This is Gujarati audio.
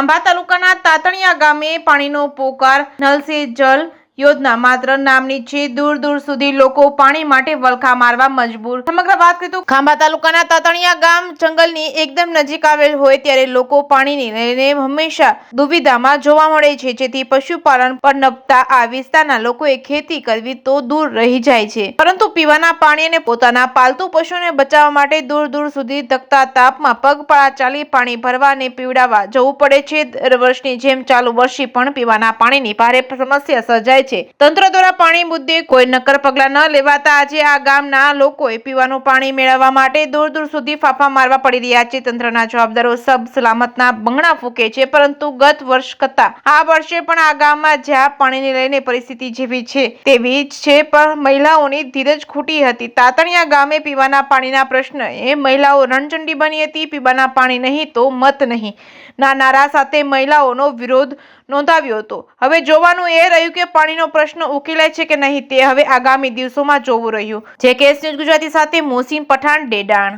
ખાંભા તાલુકાના તાતણિયા ગામે પાણીનો પોકાર નલ સે જલ યોજના માત્ર નામની છે। દૂર દૂર સુધી લોકો પાણી માટે વલખા મારવા મજબૂર। સમગ્ર વાત કરીએ તો ખાંભા તાલુકાના તાતણિયા ગામ જંગલની એકદમ નજીક આવેલ હોય ત્યારે લોકો પાણીને લઈને હંમેશા દુવિધામાં જોવા મળે છે, જેથી પશુપાલન પર નભતા આ વિસ્તારના લોકોએ ખેતી કરવી તો દૂર રહી જાય છે, પરંતુ પીવાના પાણી અને પોતાના પાલતુ પશુઓને બચાવવા માટે દૂર દૂર સુધી ધકતા તાપમાં પગપાળા ચાલી પાણી ભરવા અને પીવડાવવા જવું પડે છે। દર વર્ષની જેમ ચાલુ વર્ષે પણ પીવાના પાણીની ભારે સમસ્યા સર્જાય છે। તંત્ર દ્વારા પાણી મુદ્દે કોઈ નક્કર પગલા ન લેવાતા આજે આ ગામના લોકોએ પીવાનું પાણી મેળવવા માટે દૂર દૂર સુધી ફાંફા મારવા પડી રહ્યા છે। તંત્રના જવાબદારો સબ સલામતના બંગણા ફૂંકે છે, પરંતુ ગત વર્ષ કરતા આ વર્ષે પણ આ ગામમાં જ્યાં પાણીને લઈને પરિસ્થિતિ જેવી છે તેવી જ છે, પણ મહિલાઓની ધીરજ ખૂટી હતી। તાતણિયા ગામે પીવાના પાણીના પ્રશ્નએ મહિલાઓ રણચંડી બની હતી। પીવાના પાણી નહીં તો મત નહીં ના નારા સાથે મહિલાઓનો વિરોધ નોંધાવ્યો હતો। હવે જોવાનું એ રહ્યું કે પાણીનો પ્રશ્ન ઉકેલાય છે કે નહીં, તે હવે આગામી દિવસોમાં જોવું રહ્યું। જે કેસ ન્યૂઝ ગુજરાતી સાથે મોસીન પઠાણ, ડેડાણ।